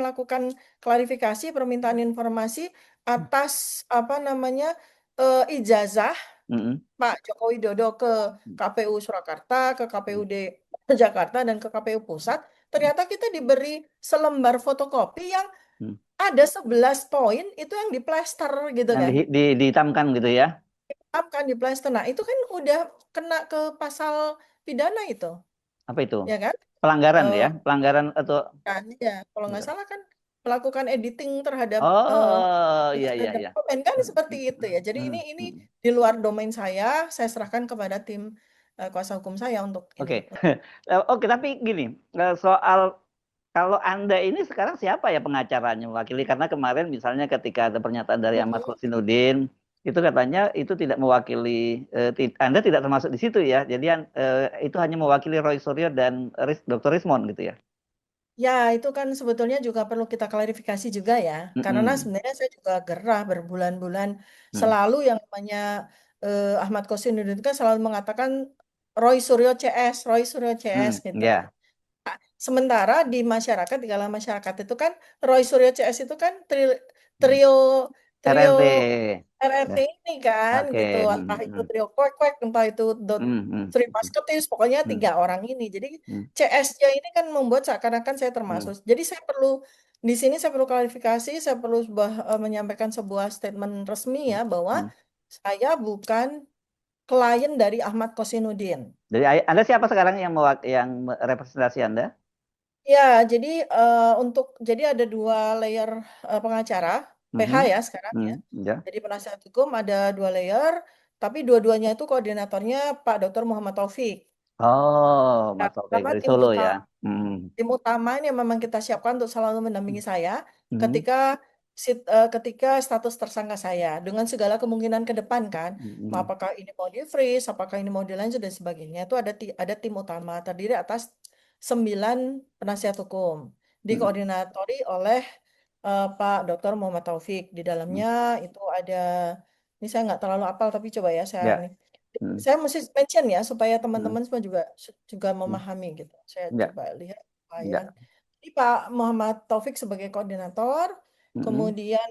melakukan klarifikasi, permintaan informasi atas ijazah Mm-mm. Pak Joko Widodo ke KPU Surakarta, ke KPUD Jakarta, dan ke KPU Pusat. Ternyata kita diberi selembar fotokopi yang Mm. ada 11 poin itu yang diplester gitu Yang kan. dihitamkan gitu ya. Kan diplester. Nah, itu kan udah kena ke pasal pidana itu, Apa itu? ya kan? Pelanggaran Eh, ya? Pelanggaran atau kan ya, kalau nggak salah kan melakukan editing terhadap oh iya iya iya. dokumen kan seperti itu ya. Jadi Hmm, ini hmm. di luar domain saya serahkan kepada tim kuasa hukum saya untuk ini. Oke. Oke, tapi gini, soal kalau Anda ini sekarang siapa ya pengacaranya mewakili? Karena kemarin misalnya ketika ada pernyataan dari Ahmad Mm-mm. Kosinudin, itu katanya itu tidak mewakili, Anda tidak termasuk di situ ya. Jadi itu hanya mewakili Roy Suryo dan Dr. Rismond gitu ya. Ya, itu kan sebetulnya juga perlu kita klarifikasi juga ya. Karena Mm-mm. sebenarnya saya juga gerah berbulan-bulan Mm. selalu yang namanya Ahmad Kosinudin itu kan selalu mengatakan Roy Suryo CS, Roy Suryo CS gitu kan. Ya, Sementara di masyarakat, di kalangan masyarakat itu kan Roy Suryo CS itu kan Mm. trio trio RRT. RRT Ya. ini kan Oke. gitu. Entah itu trio kwek kwek, entah itu dot Three Musketeers, pokoknya Mm. tiga orang ini. Jadi Mm. CS-nya ini kan membuat seakan-akan saya termasuk. Mm. Jadi saya perlu di sini saya perlu klarifikasi, saya perlu menyampaikan sebuah statement resmi ya bahwa Mm. saya bukan klien dari Ahmad Kosinudin. Jadi Anda siapa sekarang yang representasi Anda? Ya, jadi jadi ada dua layer pengacara PH Mhm. ya sekarang ya. Ya. Jadi penasihat hukum ada dua layer, tapi dua-duanya itu koordinatornya Pak Dr. Muhammad Taufik. Oh, Nah, Mas Taufik pertama dari Solo ya. Hmm. tim utama ini yang memang kita siapkan untuk selalu mendampingi saya Hmm. ketika ketika status tersangka saya dengan segala kemungkinan ke depan kan, Hmm. apakah ini mau di freeze, apakah ini mau dilanjut dan sebagainya. Itu ada tim utama terdiri atas 9 penasihat hukum Hmm. dikoordinatori oleh Pak Dr. Muhammad Taufik. Di Hmm. dalamnya itu ada, ini saya nggak terlalu apal tapi coba ya Ya. Hmm. saya mesti mention ya supaya Hmm. teman-teman semua juga Hmm. memahami gitu. Saya Ya. coba lihat layan. Ya. Jadi Pak Muhammad Taufik sebagai koordinator, Hmm. kemudian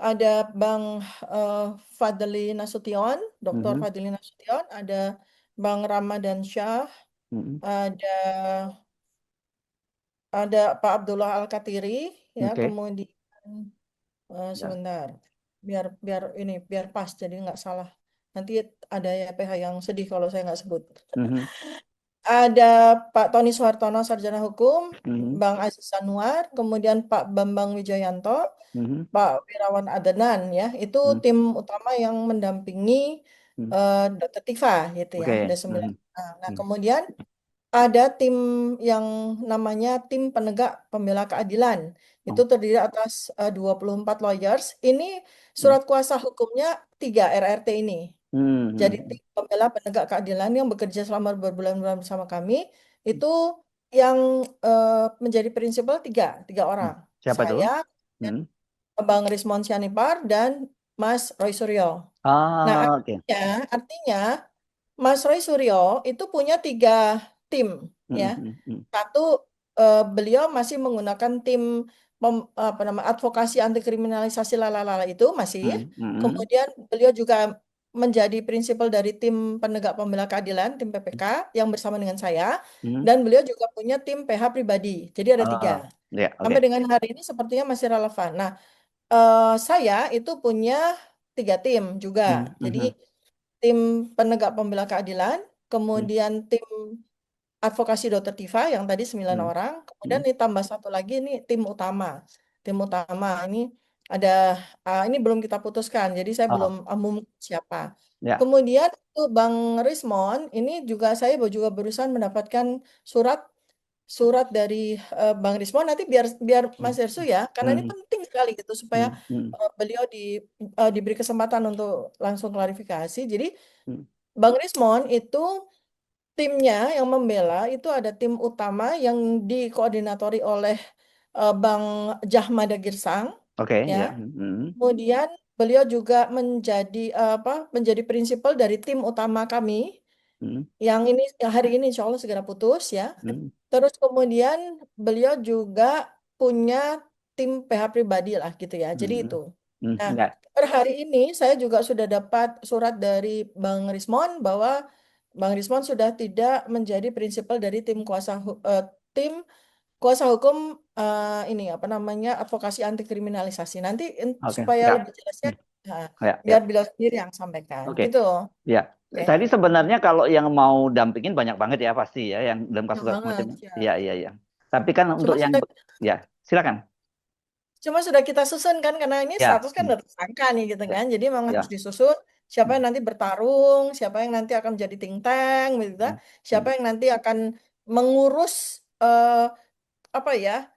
ada Bang eh, Fadli Nasution, Dr. Hmm. Fadli Nasution, ada Bang Ramadan Syah, Hmm. ada Pak Abdullah Al-Katiri, ya, Oke. kemudian Ya. sebentar, biar biar biar pas jadi nggak salah. Nanti ada ya PH yang sedih kalau saya nggak sebut. Hmm. Ada Pak Tony Soehartono, Sarjana Hukum, Hmm. Bang Aziz Sanwar, kemudian Pak Bambang Wijayanto, Hmm. Pak Wirawan Adenan, ya, itu Hmm. tim utama yang mendampingi Hmm. Dr. Tifa, gitu ya, ada Oke. 9. Hmm. Nah, Hmm. kemudian ada tim yang namanya tim penegak pembela keadilan. Itu Oh. terdiri atas 24 lawyers. Ini Hmm. surat kuasa hukumnya 3 RRT ini. Hmm. Jadi Hmm. tim pembela penegak keadilan yang bekerja selama berbulan-bulan bersama kami itu yang menjadi prinsipal tiga Hmm. orang. Siapa tuh? Saya, Hmm. Bang Rismon Sianipar, dan Mas Roy Suryo. Nah, Ah, oke. artinya Mas Roy Suryo itu punya 3 tim, Hmm. ya. Hmm. Hmm. Satu, beliau masih menggunakan tim apa nama advokasi anti kriminalisasi lalala itu masih. Hmm. Hmm. Kemudian beliau juga menjadi prinsipal dari tim penegak pembela keadilan, tim PPK yang bersama dengan saya. Hmm. Dan beliau juga punya tim PH pribadi. Jadi ada 3. Ah, ya, Sampai oke. dengan hari ini sepertinya masih relevan. Nah, saya itu punya 3 tim juga. Hmm. Jadi Hmm. tim penegak pembela keadilan, Hmm. kemudian tim advokasi Dokter Tifa yang tadi 9 Hmm. orang, kemudian Hmm. ditambah satu lagi ini tim utama. Tim utama ini ada ini belum kita putuskan, jadi saya belum Oh, umum siapa. ya. Kemudian itu Bang Rismon, ini juga saya juga berusaha mendapatkan surat surat dari Bang Rismon nanti biar biar Hmm. Mas Ersu ya, karena ini Hmm. penting sekali gitu supaya Hmm. Hmm. beliau diberi kesempatan untuk langsung klarifikasi. Jadi Hmm. Bang Rismon itu timnya yang membela itu ada tim utama yang dikoordinatori oleh Bang Jahmada Girsang, Oke, ya. ya. Hmm. Kemudian beliau juga menjadi prinsipal dari tim utama kami Hmm. yang hari ini insya Allah segera putus ya. Hmm. Terus kemudian beliau juga punya tim PH pribadi lah gitu ya. Jadi Hmm. itu. Nah, Enggak. per hari ini saya juga sudah dapat surat dari Bang Rismon bahwa Bang Rismon sudah tidak menjadi prinsipal dari tim kuasa hukum ini apa namanya advokasi anti kriminalisasi. Nanti Oke, supaya ya. lebih jelasnya nah, Ya, biar ya. beliau sendiri yang sampaikan. Oke. Gitu. Ya. Oke. Tadi sebenarnya kalau yang mau dampingin banyak banget ya pasti ya yang dalam Banyak kasus banget, macam ini. ya. Iya, iya, iya. Tapi kan untuk Cuma yang sudah ya, silakan. Cuma sudah kita susun kan karena ini Ya. status kan udah tersangka nih gitu Ya. kan. Jadi memang harus Ya. disusun siapa Hmm. yang nanti bertarung, siapa yang nanti akan jadi think tank gitu kan. Hmm. Siapa yang nanti akan mengurus apa ya?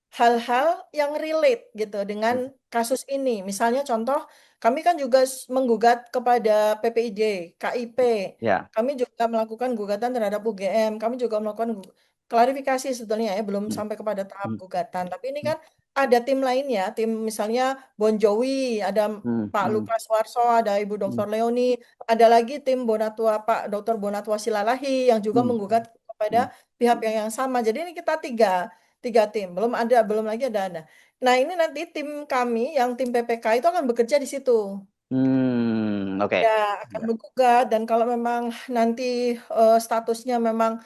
Hal-hal yang relate gitu dengan Hmm. kasus ini. Misalnya contoh, kami kan juga menggugat kepada PPID, KIP. Ya. Kami juga melakukan gugatan terhadap UGM. Kami juga melakukan klarifikasi sebetulnya ya, belum Hmm. sampai kepada tahap Hmm. gugatan. Tapi ini Hmm. kan ada tim lainnya, tim misalnya Bon Jovi, ada Hmm. Pak Hmm. Lukas Warso, ada Ibu Hmm. Dr. Leoni, ada lagi tim Bonatua, Pak Dr. Bonatua Silalahi yang juga Hmm. menggugat kepada Hmm. pihak yang sama. Jadi ini kita tiga tim, belum lagi ada. Nah, ini nanti tim kami yang tim PPK itu akan bekerja di situ. Oke. Ya, akan Ya. menggugat dan kalau memang nanti statusnya memang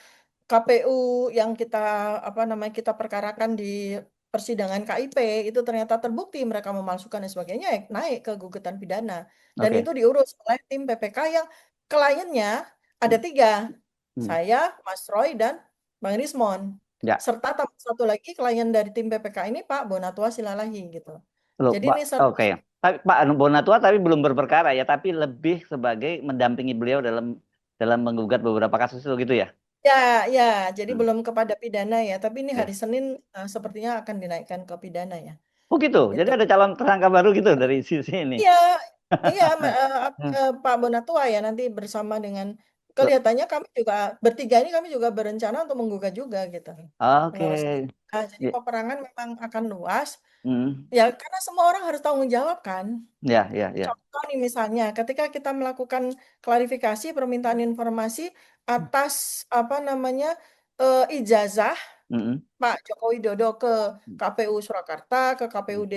KPU yang kita apa namanya kita perkarakan di persidangan KIP itu ternyata terbukti mereka memalsukan dan sebagainya, ya naik ke gugatan pidana. Dan Oke. itu diurus oleh tim PPK yang kliennya ada Hmm. tiga, Hmm. saya, Mas Roy, dan Bang Rismon. Ya. Serta tambah satu lagi klien dari tim PPK ini Pak Bonatua Silalahi gitu. Loh, Jadi Pak. ini Oke. Tapi Pak Bonatua tapi belum berperkara ya, tapi lebih sebagai mendampingi beliau dalam dalam menggugat beberapa kasus itu gitu ya. ya, ya, jadi Hmm. belum kepada pidana ya, tapi ini hari Ya. Senin sepertinya akan dinaikkan ke pidana ya. Oh gitu. Jadi Gitu. ada calon tersangka baru gitu dari sisi ini. Iya, iya Hmm. Pak Bonatua ya nanti bersama dengan Loh, kelihatannya kami juga bertiga ini kami juga berencana untuk menggugat juga gitu. oke. Mengawasi. Nah, jadi Ya. peperangan memang akan luas. Hmm. Ya, karena semua orang harus tanggung jawab kan. Ya, ya, ya. Contoh nih misalnya, ketika kita melakukan klarifikasi permintaan informasi atas apa namanya ijazah Hmm. Pak Joko Widodo ke KPU Surakarta, ke Hmm. KPUD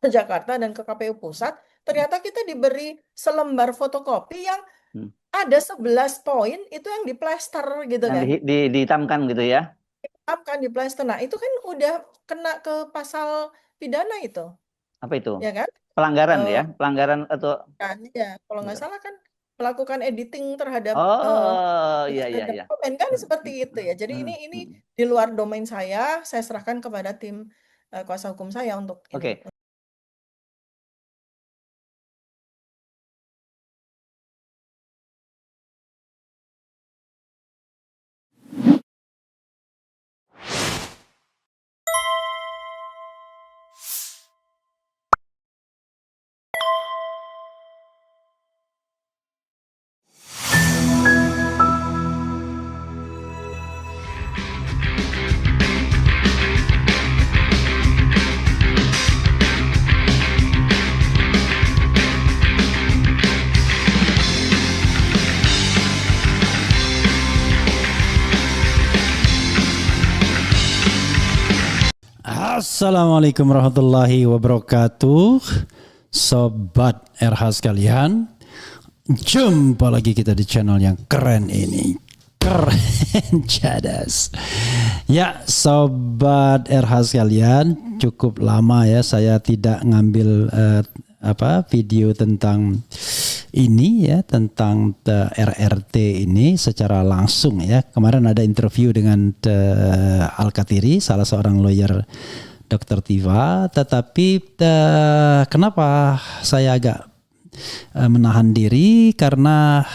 Jakarta, dan ke KPU Pusat, ternyata kita diberi selembar fotokopi yang Hmm. ada 11 poin itu yang diplester gitu Yang kan. dihitamkan gitu ya. Kan diplester. Nah, itu kan udah kena ke pasal pidana itu, Apa itu? ya kan? Pelanggaran Eh, ya? Pelanggaran atau kan, ya, kalau nggak salah kan melakukan editing terhadap oh, iya, iya, terhadap iya. komen kan Hmm. seperti itu ya. Jadi Hmm. ini Hmm. di luar domain saya serahkan kepada tim kuasa hukum saya untuk ini. Oke. Assalamualaikum warahmatullahi wabarakatuh. Sobat RH sekalian, jumpa lagi kita di channel yang keren ini. Keren cadas. Ya, sobat RH sekalian, cukup lama ya saya tidak ngambil video tentang ini ya, tentang RRT ini secara langsung ya. Kemarin ada interview dengan Al-Katiri, salah seorang lawyer Dr. Tiva, tetapi kenapa saya agak menahan diri karena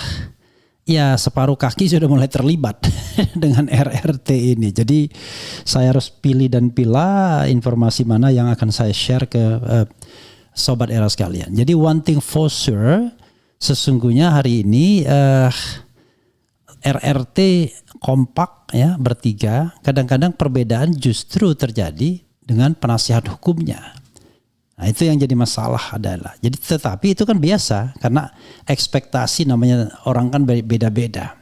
ya separuh kaki sudah mulai terlibat dengan RRT ini. Jadi saya harus pilih dan pilah informasi mana yang akan saya share ke sobat era sekalian. Jadi one thing for sure, sesungguhnya hari ini RRT kompak ya bertiga. Kadang-kadang perbedaan justru terjadi dengan penasihat hukumnya. Nah, itu yang jadi masalah adalah. Jadi tetapi itu kan biasa karena ekspektasi namanya orang kan beda-beda.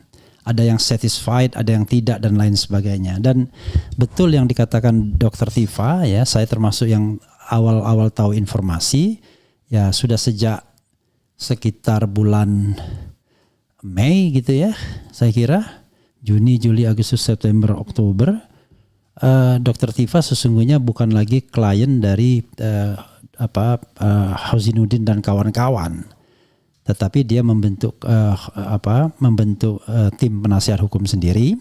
ada yang satisfied, ada yang tidak dan lain sebagainya. Dan betul yang dikatakan Dr. Tifa ya, saya termasuk yang awal-awal tahu informasi ya sudah sejak sekitar bulan Mei gitu ya, saya kira Juni, Juli, Agustus, September, Oktober. Dr. Tifa sesungguhnya bukan lagi klien dari Hauzinuddin dan kawan-kawan, tetapi dia membentuk tim penasihat hukum sendiri,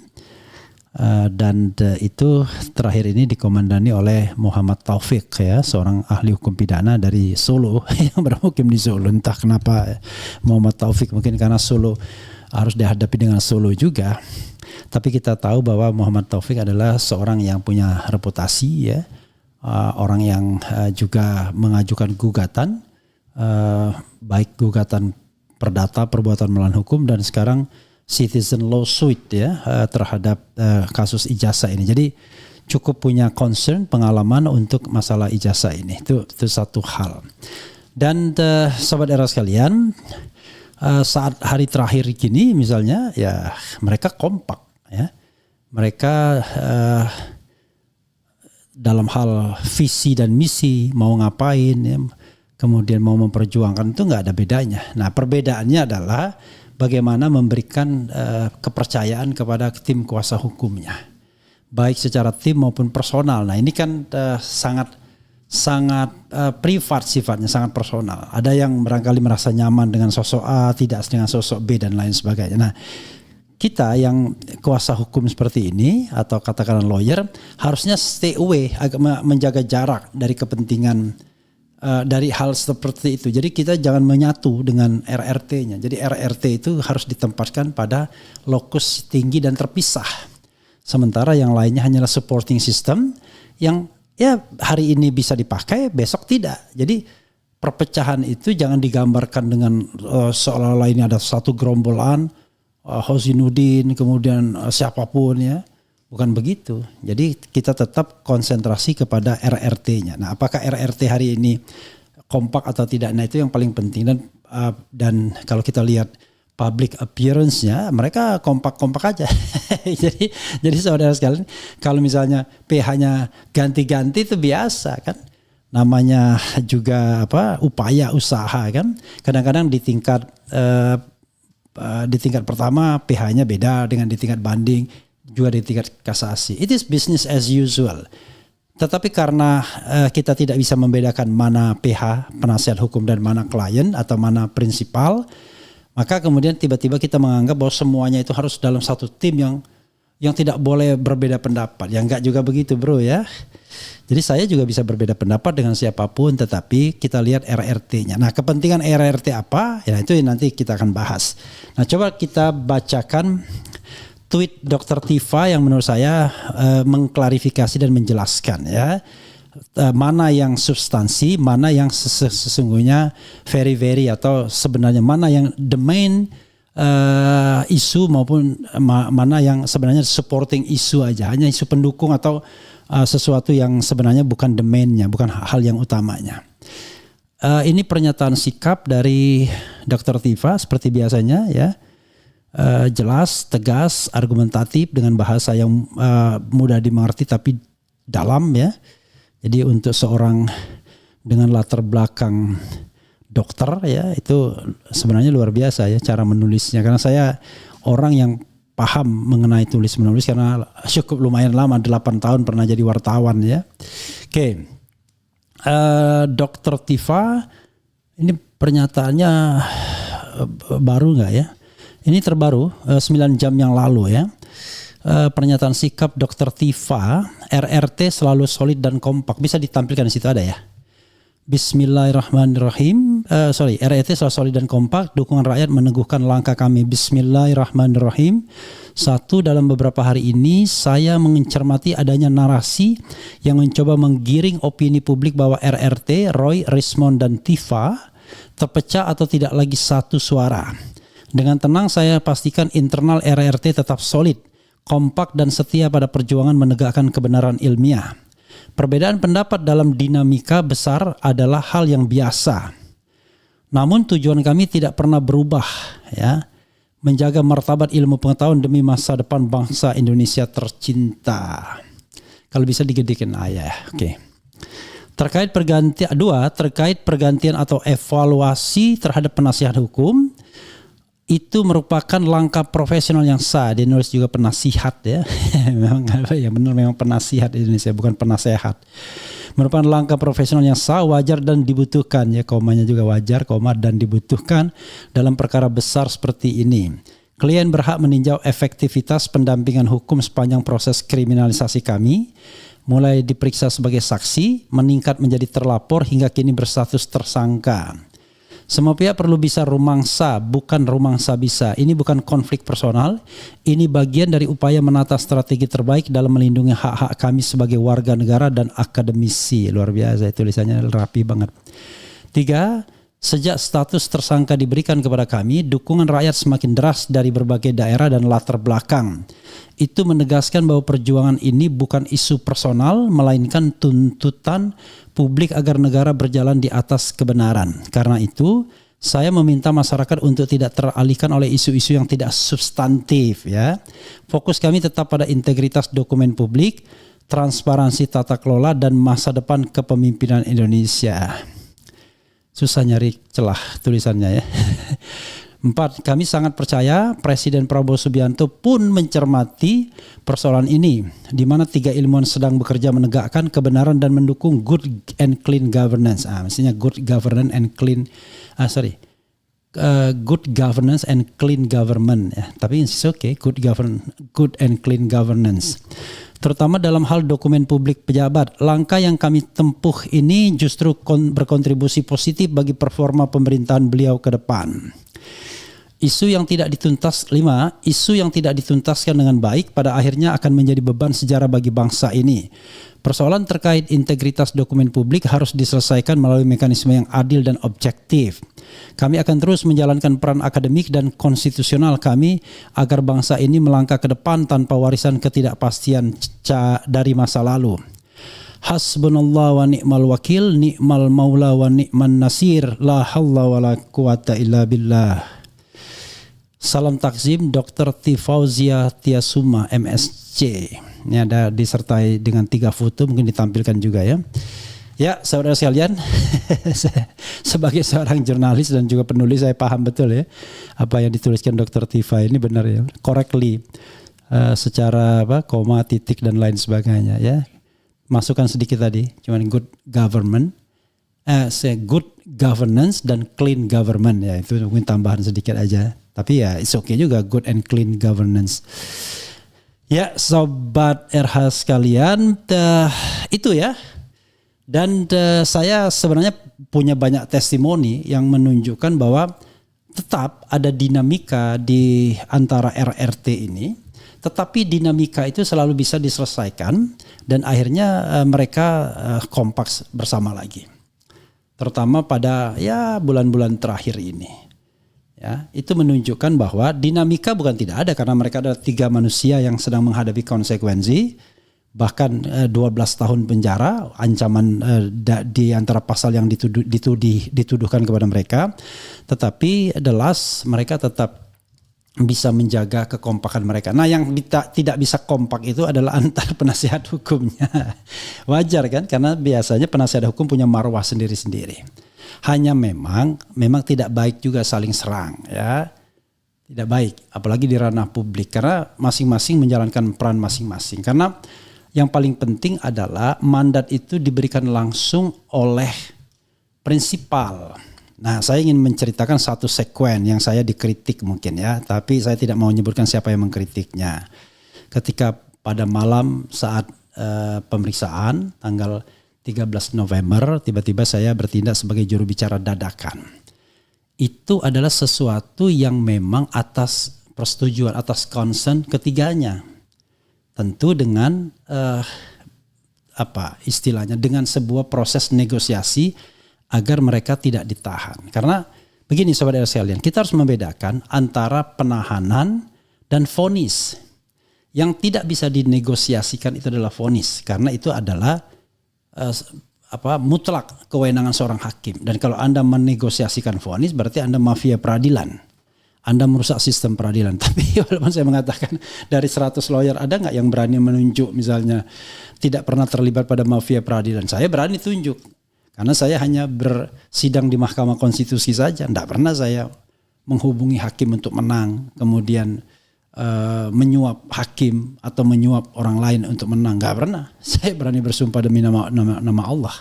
dan itu terakhir ini dikomandani oleh Muhammad Taufik ya, seorang ahli hukum pidana dari Solo yang bermukim di Solo. Entah kenapa Muhammad Taufik, mungkin karena Solo harus dihadapi dengan Solo juga. Tapi kita tahu bahwa Muhammad Taufik adalah seorang yang punya reputasi ya, orang yang juga mengajukan gugatan, baik gugatan perdata perbuatan melawan hukum dan sekarang citizen lawsuit ya terhadap kasus ijazah ini. Jadi cukup punya concern, pengalaman untuk masalah ijazah ini. Itu satu hal. Dan sahabat era sekalian, saat hari terakhir gini misalnya ya mereka kompak ya, mereka dalam hal visi dan misi mau ngapain ya, kemudian mau memperjuangkan itu nggak ada bedanya. Nah perbedaannya adalah bagaimana memberikan kepercayaan kepada tim kuasa hukumnya, baik secara tim maupun personal. Nah ini kan sangat privat sifatnya, sangat personal. Ada yang barangkali merasa nyaman dengan sosok A, tidak dengan sosok B dan lain sebagainya. Nah kita yang kuasa hukum seperti ini atau katakanlah lawyer harusnya stay away, agak menjaga jarak dari kepentingan dari hal seperti itu. Jadi kita jangan menyatu dengan RRT-nya. Jadi RRT itu harus ditempatkan pada lokus tinggi dan terpisah. Sementara yang lainnya hanyalah supporting system yang ya hari ini bisa dipakai, besok tidak. Jadi perpecahan itu jangan digambarkan dengan seolah-olah ini ada satu gerombolan Hauzinuddin kemudian siapapun ya. Bukan begitu. Jadi kita tetap konsentrasi kepada RRT-nya. Nah, apakah RRT hari ini kompak atau tidak? Nah, itu yang paling penting. Dan kalau kita lihat public appearance-nya, mereka kompak-kompak aja. jadi saudara sekalian, kalau misalnya PH-nya ganti-ganti itu biasa kan. Namanya juga upaya usaha kan. Kadang-kadang di tingkat pertama PH-nya beda dengan di tingkat banding, juga di tingkat kasasi. It is business as usual. Tetapi karena kita tidak bisa membedakan mana PH penasihat hukum dan mana klien atau mana prinsipal, maka kemudian tiba-tiba kita menganggap bahwa semuanya itu harus dalam satu tim yang tidak boleh berbeda pendapat. Ya enggak juga begitu bro ya. Jadi saya juga bisa berbeda pendapat dengan siapapun, tetapi kita lihat RRT-nya. Nah kepentingan RRT apa? Ya itu nanti kita akan bahas. Nah coba kita bacakan tweet Dr. Tifa yang menurut saya mengklarifikasi dan menjelaskan ya, mana yang substansi, mana yang sesungguhnya very atau sebenarnya mana yang the main isu maupun mana yang sebenarnya supporting isu aja, hanya isu pendukung atau sesuatu yang sebenarnya bukan the main-nya, bukan hal yang utamanya. Ini pernyataan sikap dari Dr. Tifa seperti biasanya ya. Jelas, tegas, argumentatif dengan bahasa yang mudah dimengerti tapi dalam ya. Jadi untuk seorang dengan latar belakang dokter ya itu sebenarnya luar biasa ya cara menulisnya. Karena saya orang yang paham mengenai tulis menulis karena cukup lumayan lama, 8 tahun pernah jadi wartawan ya. Oke. Dr. Tifa ini pernyataannya baru nggak ya? Ini terbaru 9 jam yang lalu ya. Pernyataan sikap Dr. Tifa, RRT selalu solid dan kompak. Bisa ditampilkan di situ ada ya. Bismillahirrahmanirrahim. RRT selalu solid dan kompak. Dukungan rakyat meneguhkan langkah kami. Bismillahirrahmanirrahim. 1. Dalam beberapa hari ini saya mencermati adanya narasi yang mencoba menggiring opini publik bahwa RRT, Roy, Rismond dan Tifa terpecah atau tidak lagi satu suara. Dengan tenang saya pastikan internal RRT tetap solid, kompak dan setia pada perjuangan menegakkan kebenaran ilmiah. Perbedaan pendapat dalam dinamika besar adalah hal yang biasa. Namun tujuan kami tidak pernah berubah ya. menjaga martabat ilmu pengetahuan demi masa depan bangsa Indonesia tercinta. Kalau bisa digedekan ayah. Oke. Terkait pergantian atau evaluasi terhadap penasihat hukum, itu merupakan langkah profesional yang sah. Dia nulis juga penasihat ya. Memang yang benar memang penasihat di Indonesia, bukan penasehat. Merupakan langkah profesional yang sah, wajar dan dibutuhkan ya, komanya juga wajar, koma dan dibutuhkan dalam perkara besar seperti ini. Klien berhak meninjau efektivitas pendampingan hukum sepanjang proses kriminalisasi kami, mulai diperiksa sebagai saksi, meningkat menjadi terlapor hingga kini berstatus tersangka. Semua pihak perlu bisa rumangsa, bukan rumangsa bisa. Ini bukan konflik personal, ini bagian dari upaya menata strategi terbaik dalam melindungi hak-hak kami sebagai warga negara dan akademisi. Luar biasa, tulisannya rapi banget. 3. Sejak status tersangka diberikan kepada kami, dukungan rakyat semakin deras dari berbagai daerah dan latar belakang. Itu menegaskan bahwa perjuangan ini bukan isu personal, melainkan tuntutan publik agar negara berjalan di atas kebenaran. Karena itu, saya meminta masyarakat untuk tidak teralihkan oleh isu-isu yang tidak substantif. Ya, fokus kami tetap pada integritas dokumen publik, transparansi tata kelola, dan masa depan kepemimpinan Indonesia. Susah nyari celah tulisannya ya. 4. Kami sangat percaya Presiden Prabowo Subianto pun mencermati persoalan ini, di mana 3 ilmuwan sedang bekerja menegakkan kebenaran dan mendukung good and clean governance. Maksudnya good governance and clean, good governance and clean government. Ya. Tapi it's okay, good and clean governance. Terutama dalam hal dokumen publik pejabat. Langkah yang kami tempuh ini justru berkontribusi positif bagi performa pemerintahan beliau ke depan. 5. Isu yang tidak dituntaskan dengan baik pada akhirnya akan menjadi beban sejarah bagi bangsa ini. Persoalan terkait integritas dokumen publik harus diselesaikan melalui mekanisme yang adil dan objektif. Kami akan terus menjalankan peran akademik dan konstitusional kami agar bangsa ini melangkah ke depan tanpa warisan ketidakpastian dari masa lalu. Hasbunallah wa ni'mal wakil, ni'mal maula wa ni'man nasir, la hawla wa la quwata illa billah. Salam takzim Dr. Tifauzia Tiasuma MSc. Ini ada disertai dengan 3 foto, mungkin ditampilkan juga ya. Ya, saudara sekalian, sebagai seorang jurnalis dan juga penulis, saya paham betul ya apa yang dituliskan Dr. Tifa ini benar ya, correctly, secara koma, titik dan lain sebagainya ya. Masukan sedikit tadi, cuman good governance dan clean government ya, itu mungkin tambahan sedikit aja. Tapi ya it's okay juga, good and clean governance. Ya, sobat RH sekalian, itu ya. Dan saya sebenarnya punya banyak testimoni yang menunjukkan bahwa tetap ada dinamika di antara RRT ini, tetapi dinamika itu selalu bisa diselesaikan dan akhirnya mereka kompak bersama lagi. Terutama pada ya bulan-bulan terakhir ini. Ya, itu menunjukkan bahwa dinamika bukan tidak ada karena mereka adalah 3 manusia yang sedang menghadapi konsekuensi, bahkan 12 tahun penjara, ancaman di antara pasal yang dituduhkan kepada mereka. Tetapi mereka tetap bisa menjaga kekompakan mereka. Nah, yang tidak bisa kompak itu adalah antar penasihat hukumnya. Wajar kan, karena biasanya penasihat hukum punya marwah sendiri-sendiri. Hanya memang tidak baik juga saling serang ya. Tidak baik, apalagi di ranah publik, karena masing-masing menjalankan peran masing-masing. Karena yang paling penting adalah mandat itu diberikan langsung oleh prinsipal. Nah, saya ingin menceritakan satu sekuen yang saya dikritik mungkin ya, tapi saya tidak mau menyebutkan siapa yang mengkritiknya. Ketika pada malam saat pemeriksaan tanggal 13 November, tiba-tiba saya bertindak sebagai juru bicara dadakan. Itu adalah sesuatu yang memang atas persetujuan, atas concern ketiganya. Tentu dengan dengan sebuah proses negosiasi agar mereka tidak ditahan. Karena begini saudara sekalian, kita harus membedakan antara penahanan dan vonis. Yang tidak bisa dinegosiasikan itu adalah vonis, karena itu adalah mutlak kewenangan seorang hakim. Dan kalau Anda menegosiasikan vonis berarti Anda mafia peradilan. Anda merusak sistem peradilan. Tapi walaupun saya mengatakan dari 100 lawyer ada nggak yang berani menunjuk misalnya tidak pernah terlibat pada mafia peradilan? Saya berani tunjuk. Karena saya hanya bersidang di Mahkamah Konstitusi saja. Tidak pernah saya menghubungi hakim untuk menang. Kemudian menyuap hakim atau menyuap orang lain untuk menang. Nggak pernah. Saya berani bersumpah demi nama Allah.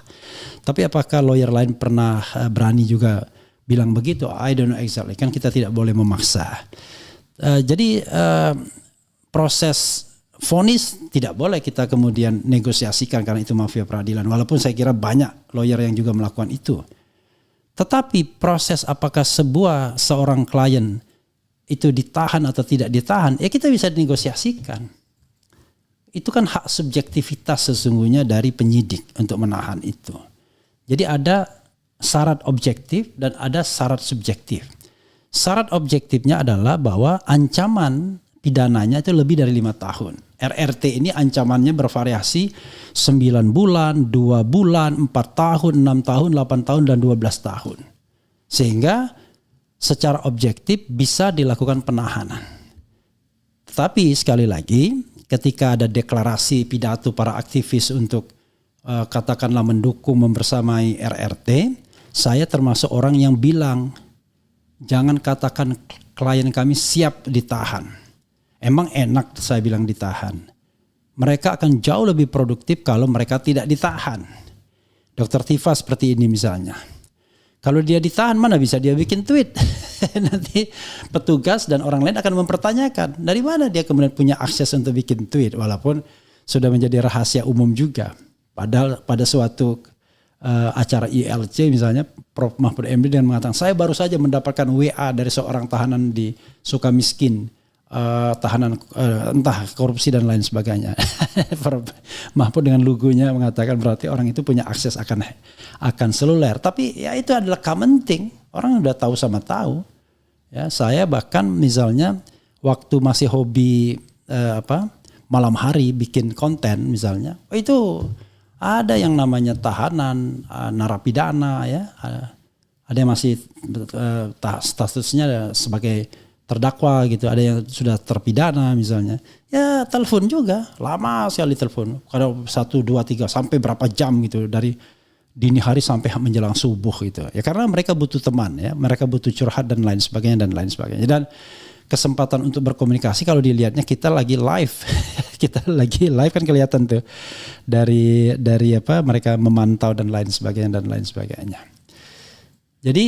Tapi apakah lawyer lain pernah berani juga bilang begitu? I don't know exactly. Kan kita tidak boleh memaksa. Jadi proses vonis tidak boleh kita kemudian negosiasikan karena itu mafia peradilan. Walaupun saya kira banyak lawyer yang juga melakukan itu. Tetapi proses apakah seorang klien itu ditahan atau tidak ditahan, ya kita bisa negosiasikan. Itu kan hak subjektivitas sesungguhnya dari penyidik untuk menahan itu. Jadi ada syarat objektif dan ada syarat subjektif. Syarat objektifnya adalah bahwa ancaman pidananya itu lebih dari 5 tahun. RRT ini ancamannya bervariasi 9 bulan, 2 bulan, 4 tahun, 6 tahun, 8 tahun, dan 12 tahun. Sehingga secara objektif bisa dilakukan penahanan. Tetapi sekali lagi ketika ada deklarasi pidato para aktivis untuk katakanlah mendukung membersamai RRT, saya termasuk orang yang bilang jangan katakan klien kami siap ditahan. Emang enak saya bilang ditahan. Mereka akan jauh lebih produktif kalau mereka tidak ditahan. Dr. Tifa seperti ini misalnya. Kalau dia ditahan mana bisa dia bikin tweet. Nanti petugas dan orang lain akan mempertanyakan dari mana dia kemudian punya akses untuk bikin tweet. Walaupun sudah menjadi rahasia umum juga. Padahal pada suatu acara ILC misalnya Prof. Mahfud MD dengan mengatakan saya baru saja mendapatkan WA dari seorang tahanan di Sukamiskin, tahanan entah korupsi dan lain sebagainya. Prof. Mahfud dengan logonya mengatakan berarti orang itu punya akses akan seluler. Tapi ya itu adalah common thing, orang udah tahu sama tahu. Ya, saya bahkan misalnya waktu masih hobi malam hari bikin konten misalnya, itu ada yang namanya tahanan, narapidana, ya, ada yang masih statusnya sebagai terdakwa gitu, ada yang sudah terpidana misalnya, ya telepon juga, lama sekali telepon, kadang 1, 2, 3 sampai berapa jam gitu, dari dini hari sampai menjelang subuh gitu, ya karena mereka butuh teman, ya mereka butuh curhat dan lain sebagainya. Dan kesempatan untuk berkomunikasi kalau dilihatnya kita lagi live, kan kelihatan tuh dari mereka memantau dan lain sebagainya. Jadi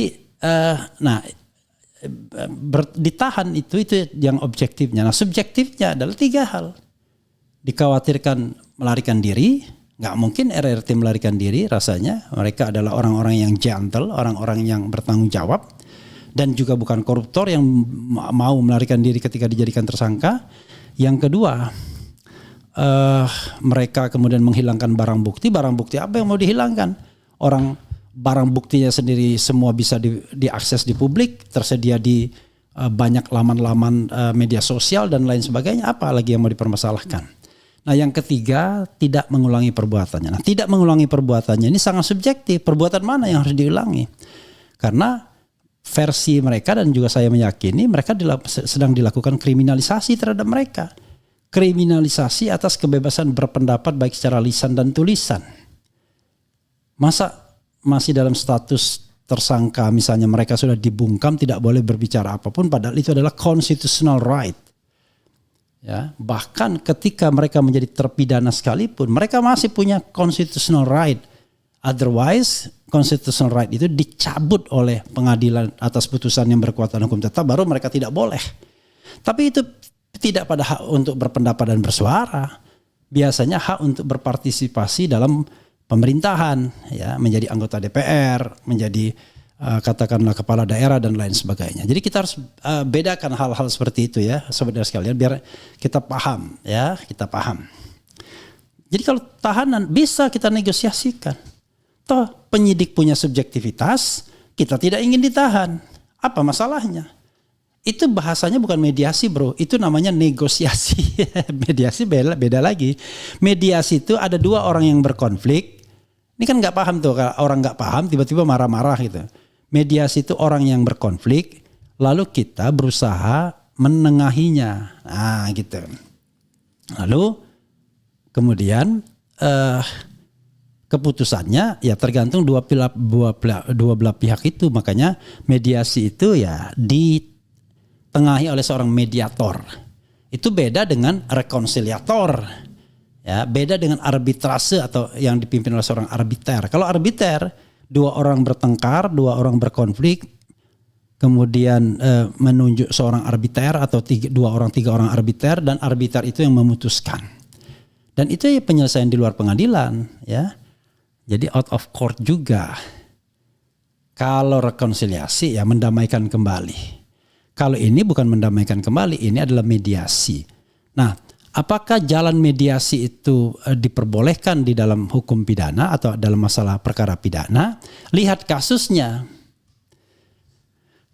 ditahan itu yang objektifnya. Nah subjektifnya adalah 3 hal. Dikhawatirkan melarikan diri, nggak mungkin RRT melarikan diri rasanya. Mereka adalah orang-orang yang gentle, orang-orang yang bertanggung jawab. Dan juga bukan koruptor yang mau melarikan diri ketika dijadikan tersangka. Yang kedua, mereka kemudian menghilangkan barang bukti. Barang bukti apa yang mau dihilangkan? Barang buktinya sendiri semua bisa diakses di publik, tersedia di banyak laman-laman media sosial dan lain sebagainya. Apa lagi yang mau dipermasalahkan? Nah yang ketiga, tidak mengulangi perbuatannya. Nah tidak mengulangi perbuatannya ini sangat subjektif. Perbuatan mana yang harus diulangi? Karena versi mereka dan juga saya meyakini mereka sedang dilakukan kriminalisasi terhadap mereka. Kriminalisasi atas kebebasan berpendapat baik secara lisan dan tulisan. Masa masih dalam status tersangka misalnya mereka sudah dibungkam tidak boleh berbicara apapun padahal itu adalah constitutional right. Ya, bahkan ketika mereka menjadi terpidana sekalipun mereka masih punya constitutional right. Otherwise, constitutional right itu dicabut oleh pengadilan atas putusan yang berkekuatan hukum tetap, baru mereka tidak boleh. Tapi itu tidak pada hak untuk berpendapat dan bersuara. Biasanya hak untuk berpartisipasi dalam pemerintahan, ya, menjadi anggota DPR, menjadi katakanlah kepala daerah dan lain sebagainya. Jadi kita harus bedakan hal-hal seperti itu ya, saudara sekalian, biar kita paham, ya, kita paham. Jadi kalau tahanan bisa kita negosiasikan. Toh penyidik punya subjektivitas, kita tidak ingin ditahan. Apa masalahnya? Itu bahasanya bukan mediasi bro, itu namanya negosiasi. Mediasi beda lagi. Mediasi itu ada 2 orang yang berkonflik. Ini kan gak paham tuh, orang gak paham tiba-tiba marah-marah gitu. Mediasi itu orang yang berkonflik, lalu kita berusaha menengahinya. Nah, gitu. Lalu kemudian keputusannya ya tergantung dua belah pihak itu. Makanya mediasi itu ya ditengahi oleh seorang mediator. Itu beda dengan rekonsiliator. Ya, beda dengan arbitrase atau yang dipimpin oleh seorang arbiter. Kalau arbiter, dua orang bertengkar, dua orang berkonflik, kemudian menunjuk seorang arbiter atau tiga orang arbiter, dan arbiter itu yang memutuskan. Dan itu ya penyelesaian di luar pengadilan, ya. Jadi out of court juga. Kalau rekonsiliasi ya mendamaikan kembali. Kalau ini bukan mendamaikan kembali, ini adalah mediasi. Nah, apakah jalan mediasi itu diperbolehkan di dalam hukum pidana atau dalam masalah perkara pidana? Lihat kasusnya.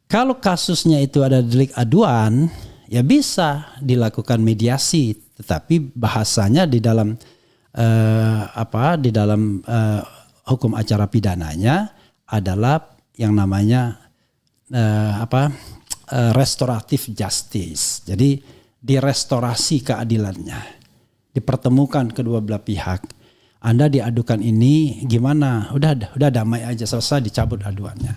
Kalau kasusnya itu ada delik aduan, ya bisa dilakukan mediasi, tetapi bahasanya di dalam hukum acara pidananya adalah yang namanya restoratif justice. Jadi direstorasi keadilannya, dipertemukan kedua belah pihak. Anda diadukan ini gimana? Udah damai aja, selesai, dicabut aduannya.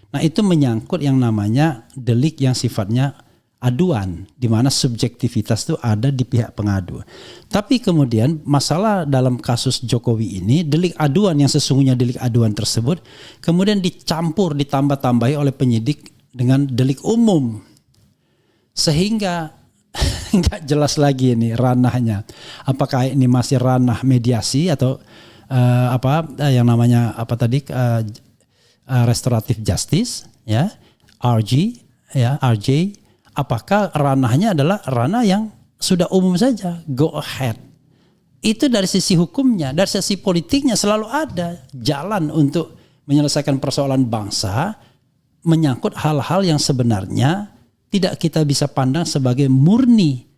Nah, itu menyangkut yang namanya delik yang sifatnya aduan, di mana subjektivitas itu ada di pihak pengadu. Tapi kemudian masalah dalam kasus Jokowi ini, delik aduan yang sesungguhnya delik aduan tersebut kemudian dicampur, ditambah-tambahi oleh penyidik dengan delik umum, sehingga nggak jelas lagi ini ranahnya. Apakah ini masih ranah mediasi atau yang namanya restoratif justice, ya, RG, ya, RJ. Apakah ranahnya adalah ranah yang sudah umum saja, go ahead. Itu dari sisi hukumnya. Dari sisi politiknya selalu ada jalan untuk menyelesaikan persoalan bangsa, menyangkut hal-hal yang sebenarnya tidak kita bisa pandang sebagai murni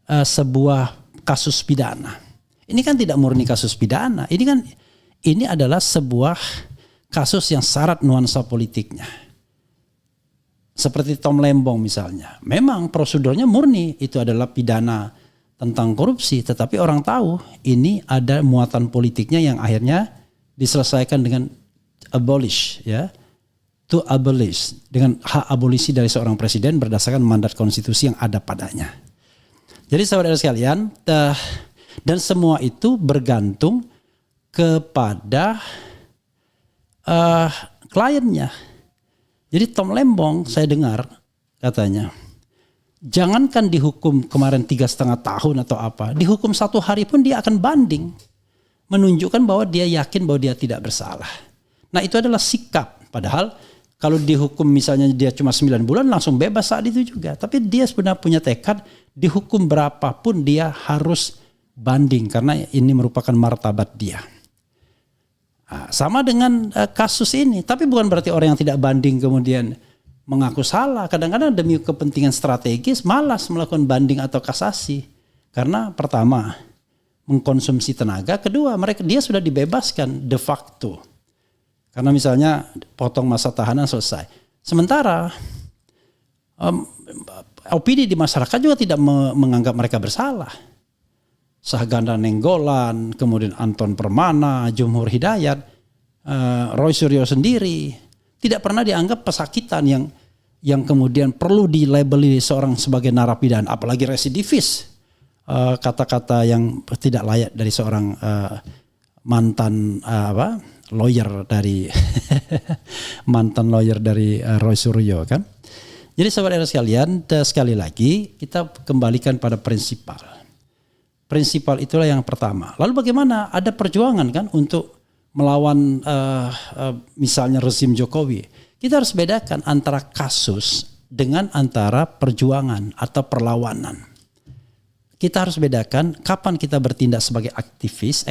sebuah kasus pidana. Ini kan tidak murni kasus pidana. Ini adalah sebuah kasus yang syarat nuansa politiknya. Seperti Tom Lembong misalnya. Memang prosedurnya murni, itu adalah pidana tentang korupsi. Tetapi orang tahu ini ada muatan politiknya yang akhirnya diselesaikan dengan abolish, ya. To abolish, dengan hak abolisi dari seorang presiden berdasarkan mandat konstitusi yang ada padanya. Jadi saudara sekalian, dan semua itu bergantung kepada kliennya. Jadi Tom Lembong saya dengar katanya, jangankan dihukum kemarin 3,5 tahun atau apa, dihukum 1 hari pun dia akan banding, menunjukkan bahwa dia yakin bahwa dia tidak bersalah. Nah, itu adalah sikap. Padahal kalau dihukum misalnya dia cuma 9 bulan langsung bebas saat itu juga. Tapi dia sebenarnya punya tekad, dihukum berapapun dia harus banding karena ini merupakan martabat dia. Nah, sama dengan kasus ini, tapi bukan berarti orang yang tidak banding kemudian mengaku salah. Kadang-kadang demi kepentingan strategis malas melakukan banding atau kasasi. Karena pertama, mengkonsumsi tenaga, kedua dia sudah dibebaskan de facto. Karena misalnya potong masa tahanan selesai. Sementara opini di masyarakat juga tidak menganggap mereka bersalah. Sahganda Nenggolan, kemudian Anton Permana, Jumhur Hidayat, Roy Suryo sendiri tidak pernah dianggap pesakitan yang kemudian perlu dilabeli seorang sebagai narapidana, apalagi residivis. Kata-kata yang tidak layak dari seorang mantan lawyer dari mantan lawyer dari Roy Suryo, kan. Jadi saudara sekalian, sekali lagi kita kembalikan pada prinsipal. Prinsipal itulah yang pertama. Lalu bagaimana? Ada perjuangan kan untuk melawan misalnya rezim Jokowi. Kita harus bedakan antara kasus dengan antara perjuangan atau perlawanan. Kita harus bedakan kapan kita bertindak sebagai aktivis,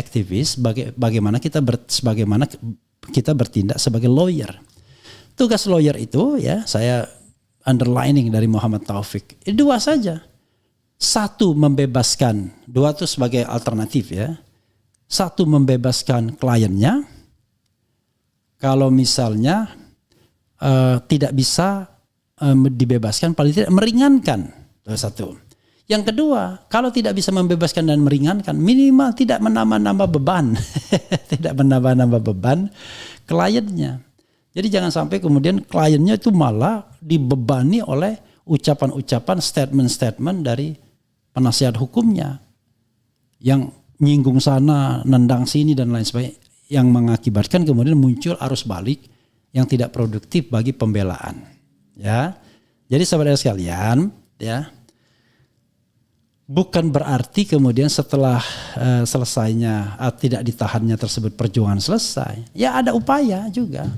bagaimana kita bertindak sebagai lawyer. Tugas lawyer itu, ya, saya underlining dari Muhammad Taufik, dua saja. Satu, membebaskan, dua itu sebagai alternatif, ya. Satu, membebaskan kliennya. Kalau misalnya tidak bisa dibebaskan, paling tidak meringankan. Satu. Yang kedua, kalau tidak bisa membebaskan dan meringankan, minimal tidak menambah-nambah beban. Tidak menambah-nambah beban kliennya. Jadi jangan sampai kemudian kliennya itu malah dibebani oleh ucapan-ucapan, statement-statement dari penasihat hukumnya yang nyinggung sana, nendang sini dan lain sebagainya, yang mengakibatkan kemudian muncul arus balik yang tidak produktif bagi pembelaan. Ya, jadi sahabat sekalian, ya, bukan berarti kemudian setelah selesainya tidak ditahannya tersebut perjuangan selesai. Ya ada upaya juga.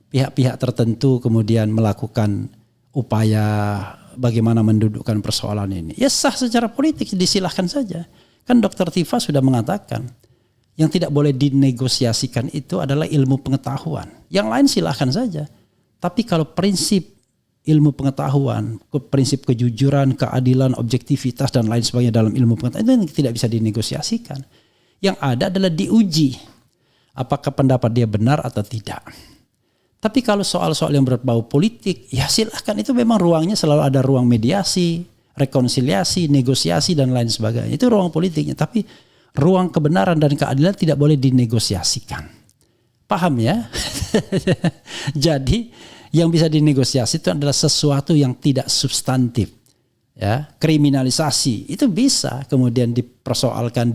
Pihak-pihak tertentu kemudian melakukan upaya bagaimana mendudukkan persoalan ini. Ya sah secara politik, disilahkan saja. Kan Dr. Tifa sudah mengatakan yang tidak boleh dinegosiasikan itu adalah ilmu pengetahuan. Yang lain silahkan saja. Tapi kalau prinsip ilmu pengetahuan, prinsip kejujuran, keadilan, objektivitas dan lain sebagainya dalam ilmu pengetahuan itu tidak bisa dinegosiasikan. Yang ada adalah diuji apakah pendapat dia benar atau tidak. Tapi kalau soal-soal yang berbau politik, ya silahkan, itu memang ruangnya selalu ada ruang mediasi, rekonsiliasi, negosiasi dan lain sebagainya. Itu ruang politiknya, tapi ruang kebenaran dan keadilan tidak boleh dinegosiasikan. Paham ya? Jadi yang bisa dinegosiasi itu adalah sesuatu yang tidak substantif. Ya, kriminalisasi itu bisa kemudian dipersoalkan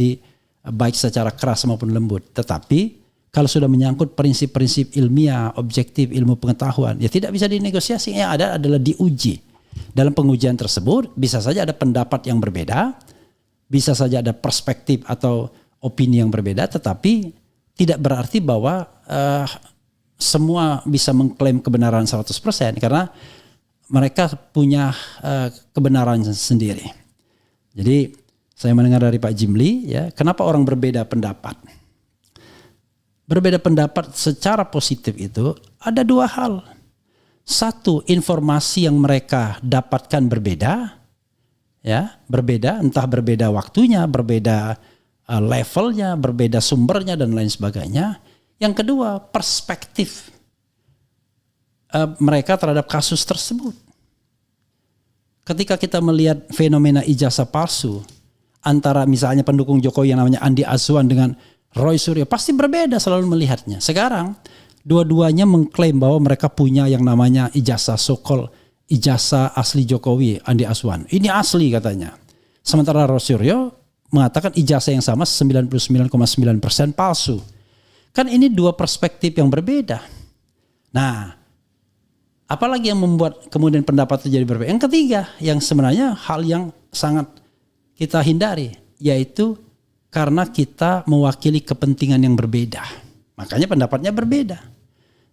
baik secara keras maupun lembut. Tetapi kalau sudah menyangkut prinsip-prinsip ilmiah, objektif, ilmu pengetahuan, ya tidak bisa dinegosiasi. Yang ada adalah diuji. Dalam pengujian tersebut bisa saja ada pendapat yang berbeda, bisa saja ada perspektif atau opini yang berbeda, tetapi tidak berarti bahwa semua bisa mengklaim kebenaran 100% karena mereka punya kebenaran sendiri. Jadi saya mendengar dari Pak Jimli, ya, kenapa orang berbeda pendapat? Berbeda pendapat secara positif itu ada dua hal. Satu, informasi yang mereka dapatkan berbeda, ya, berbeda, entah berbeda waktunya, berbeda levelnya, berbeda sumbernya dan lain sebagainya. Yang kedua, perspektif mereka terhadap kasus tersebut. Ketika kita melihat fenomena ijazah palsu antara misalnya pendukung Jokowi yang namanya Andi Azwan dengan Roy Suryo, pasti berbeda selalu melihatnya. Sekarang dua-duanya mengklaim bahwa mereka punya yang namanya ijazah so-called ijazah asli Jokowi, Andi Azwan. Ini asli katanya. Sementara Roy Suryo mengatakan ijazah yang sama 99,9% palsu. Kan ini dua perspektif yang berbeda. Nah, apalagi yang membuat kemudian pendapat itu jadi berbeda? Yang ketiga, yang sebenarnya hal yang sangat kita hindari, yaitu karena kita mewakili kepentingan yang berbeda. Makanya pendapatnya berbeda.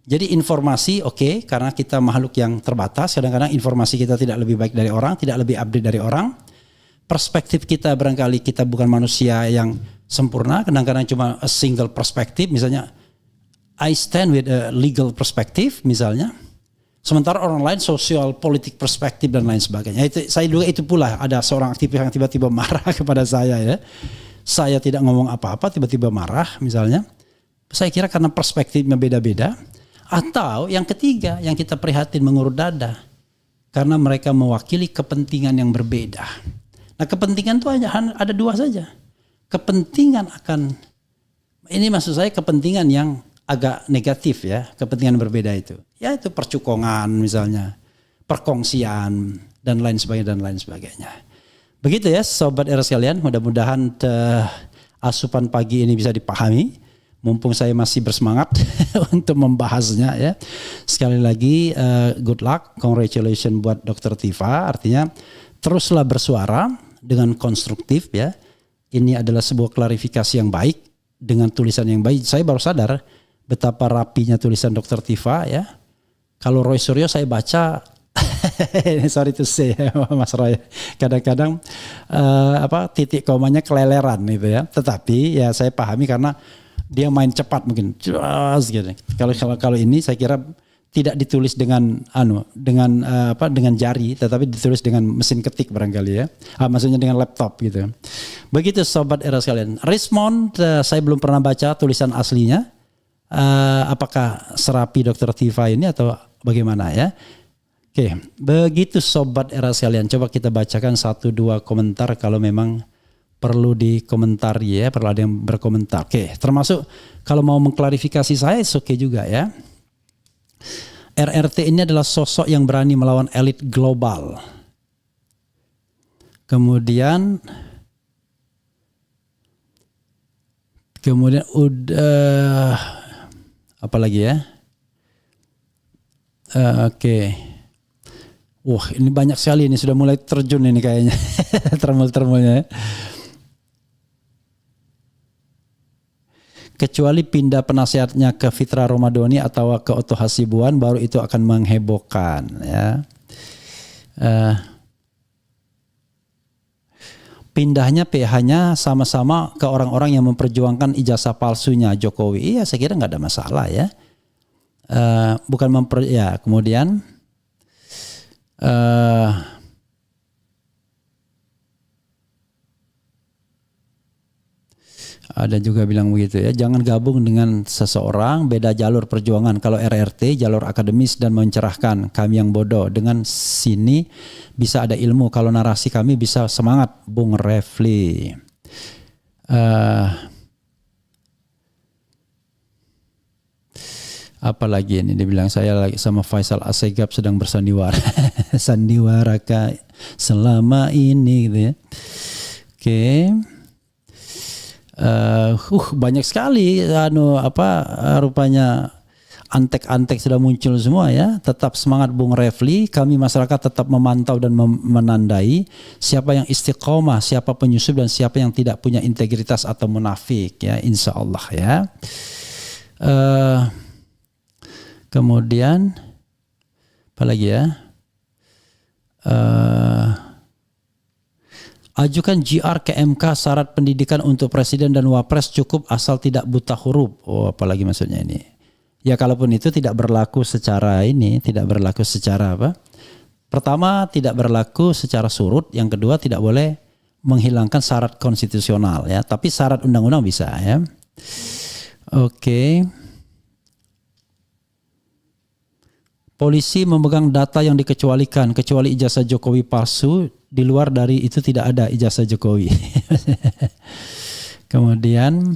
Jadi informasi oke, karena kita makhluk yang terbatas, kadang-kadang informasi kita tidak lebih baik dari orang, tidak lebih update dari orang. Perspektif kita barangkali kita bukan manusia yang sempurna, kadang-kadang cuma a single perspektif, misalnya I stand with a legal perspective misalnya. Sementara orang lain sosial politik perspektif dan lain sebagainya. Saya juga itu pula ada seorang aktivis yang tiba-tiba marah kepada saya, ya. Saya tidak ngomong apa-apa, tiba-tiba marah misalnya. Saya kira karena perspektifnya beda-beda. Atau yang ketiga, yang kita prihatin mengurut dada. Karena mereka mewakili kepentingan yang berbeda. Nah, kepentingan itu hanya ada dua saja. Kepentingan akan, ini maksud saya kepentingan yang agak negatif, ya. Kepentingan berbeda itu. Ya itu percukongan misalnya. Perkongsian dan lain sebagainya. Begitu ya Sobat Era sekalian, mudah-mudahan asupan pagi ini bisa dipahami. Mumpung saya masih bersemangat untuk membahasnya, ya. Sekali lagi good luck, congratulations buat Dr. Tifa. Artinya teruslah bersuara dengan konstruktif, ya. Ini adalah sebuah klarifikasi yang baik dengan tulisan yang baik. Saya baru sadar betapa rapinya tulisan Dr. Tifa, ya. Kalau Roy Suryo saya baca sorry to say Mas Roy, kadang-kadang titik komanya keleleran gitu, ya. Tetapi ya saya pahami karena dia main cepat mungkin jelas gitu. Kalau ini saya kira tidak ditulis dengan dengan jari, tetapi ditulis dengan mesin ketik barangkali, ya. Maksudnya dengan laptop gitu. Begitu Sobat Era sekalian. Respond saya belum pernah baca tulisan aslinya. Apakah serapi Dr. Tifa ini atau bagaimana, ya? Oke, begitu sobat era sekalian. Coba kita bacakan 1-2 komentar kalau memang perlu dikomentari ya, perlu ada yang berkomentar. Oke, termasuk kalau mau mengklarifikasi saya, oke juga ya. RRT ini adalah sosok yang berani melawan elit global. Kemudian udah apa lagi ya? Oke. Wah, ini banyak sekali, ini sudah mulai terjun ini kayaknya. Termul-termulnya. Kecuali pindah penasehatnya ke Fitra Romadhoni atau ke Otto Hasibuan, baru itu akan menghebohkan ya. Pindahnya PH-nya sama-sama ke orang-orang yang memperjuangkan ijazah palsunya Jokowi. Iya, saya kira nggak ada masalah ya. Kemudian ada juga bilang begitu ya, jangan gabung dengan seseorang, beda jalur perjuangan. Kalau RRT jalur akademis dan mencerahkan, kami yang bodoh. Dengan sini bisa ada ilmu, kalau narasi kami bisa semangat. Bung Refli. Apalagi ini dia bilang, saya lagi sama Faisal Assegaf sedang bersandiwara. Sandiwara selama ini gitu ya. Oke. Banyak sekali rupanya antek-antek sudah muncul semua ya. Tetap semangat Bung Refli, kami masyarakat tetap memantau dan menandai siapa yang istiqomah, siapa penyusup dan siapa yang tidak punya integritas atau munafik ya, insya Allah ya. Kemudian apa lagi ya? Ajukan GR ke MK, syarat pendidikan untuk presiden dan wapres cukup asal tidak buta huruf. Oh, apalagi maksudnya ini? Ya kalaupun itu tidak berlaku secara apa? Pertama, tidak berlaku secara surut. Yang kedua, tidak boleh menghilangkan syarat konstitusional ya. Tapi syarat undang-undang bisa ya. Oke. Polisi memegang data yang dikecualikan, kecuali ijazah Jokowi palsu. Di luar dari itu tidak ada ijazah Jokowi. Kemudian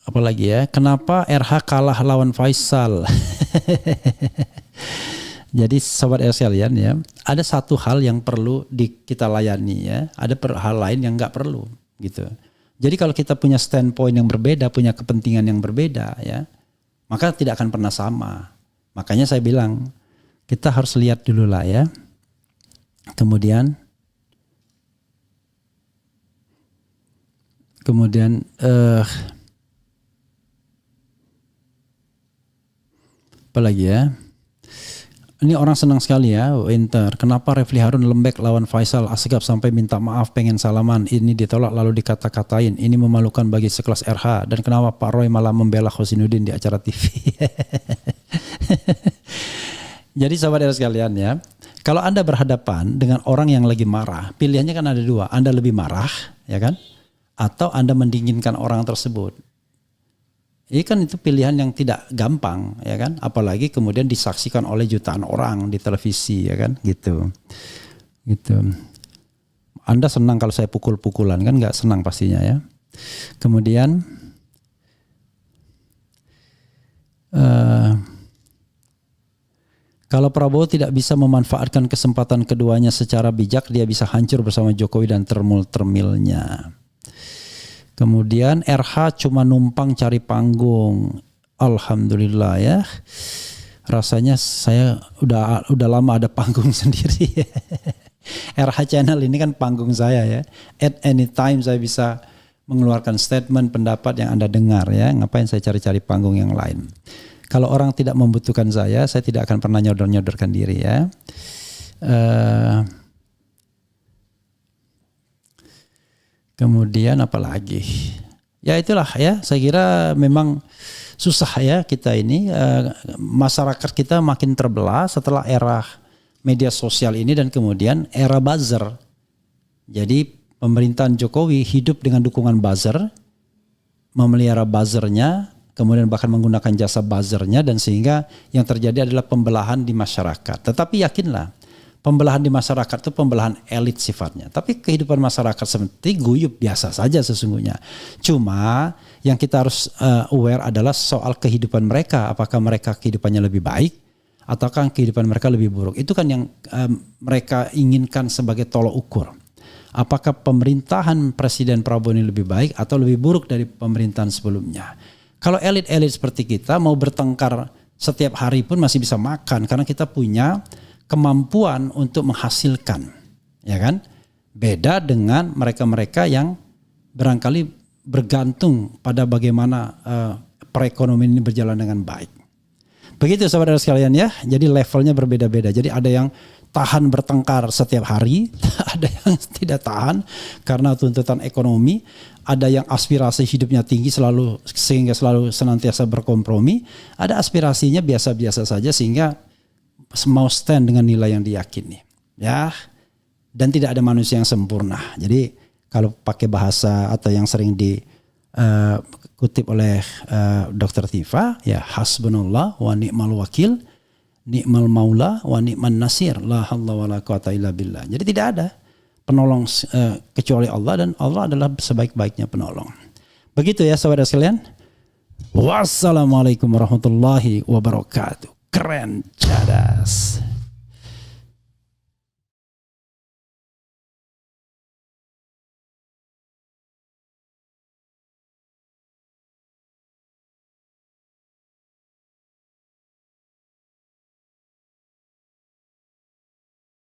apa lagi ya? Kenapa RH kalah lawan Faisal? Jadi sobat sekalian ya, ada satu hal yang perlu kita layani ya, ada hal lain yang nggak perlu gitu. Jadi kalau kita punya standpoint yang berbeda, punya kepentingan yang berbeda ya, maka tidak akan pernah sama. Makanya saya bilang, kita harus lihat dulu lah ya. Kemudian apa lagi ya? Ini orang senang sekali ya, Winter. Kenapa Refli Harun lembek lawan Faisal Assegaf sampai minta maaf, pengen salaman. Ini ditolak lalu dikata-katain. Ini memalukan bagi sekelas RH. Dan kenapa Pak Roy malah membela Husainuddin di acara TV? Jadi sahabat sekalian ya, kalau Anda berhadapan dengan orang yang lagi marah, pilihannya kan ada dua. Anda lebih marah, ya kan? Atau Anda mendinginkan orang tersebut. Ini kan itu pilihan yang tidak gampang, ya kan? Apalagi kemudian disaksikan oleh jutaan orang di televisi, ya kan? Gitu. Anda senang kalau saya pukul-pukulan, kan? Nggak senang pastinya ya. Kemudian kalau Prabowo tidak bisa memanfaatkan kesempatan keduanya secara bijak, dia bisa hancur bersama Jokowi dan termil-termilnya. Kemudian RH cuma numpang cari panggung. Alhamdulillah ya. Rasanya saya udah lama ada panggung sendiri. RH Channel ini kan panggung saya ya. At any time saya bisa mengeluarkan statement, pendapat yang Anda dengar ya. Ngapain saya cari-cari panggung yang lain? Kalau orang tidak membutuhkan saya tidak akan pernah nyodor-nyodorkan diri ya. Kemudian apa lagi? Ya itulah ya, saya kira memang susah ya kita ini. Masyarakat kita makin terbelah setelah era media sosial ini dan kemudian era buzzer. Jadi pemerintahan Jokowi hidup dengan dukungan buzzer, memelihara buzzernya, kemudian bahkan menggunakan jasa buzzernya, dan sehingga yang terjadi adalah pembelahan di masyarakat. Tetapi yakinlah, pembelahan di masyarakat itu pembelahan elit sifatnya. Tapi kehidupan masyarakat seperti guyub biasa saja sesungguhnya. Cuma yang kita harus aware adalah soal kehidupan mereka. Apakah mereka kehidupannya lebih baik ataukah kehidupan mereka lebih buruk. Itu kan yang mereka inginkan sebagai tolok ukur. Apakah pemerintahan Presiden Prabowo ini lebih baik atau lebih buruk dari pemerintahan sebelumnya. Kalau elit-elit seperti kita mau bertengkar setiap hari pun masih bisa makan karena kita punya kemampuan untuk menghasilkan, ya kan? Beda dengan mereka-mereka yang barangkali bergantung pada bagaimana perekonomian ini berjalan dengan baik. Begitu saudara sekalian ya. Jadi levelnya berbeda-beda. Jadi ada yang tahan bertengkar setiap hari, ada yang tidak tahan karena tuntutan ekonomi, ada yang aspirasi hidupnya tinggi sehingga selalu senantiasa berkompromi, ada aspirasinya biasa-biasa saja sehingga mau stand dengan nilai yang diyakini, ya. Dan tidak ada manusia yang sempurna. Jadi kalau pakai bahasa atau yang sering dikutip oleh Dr. Tifa, ya hasbunallah wa ni'mal wakil, ni'mal maula wa ni'man nasir, la haula wala quwata illa billah. Jadi tidak ada penolong kecuali Allah, dan Allah adalah sebaik-baiknya penolong. Begitu ya saudara sekalian. Wassalamualaikum warahmatullahi wabarakatuh. Keren, cadas.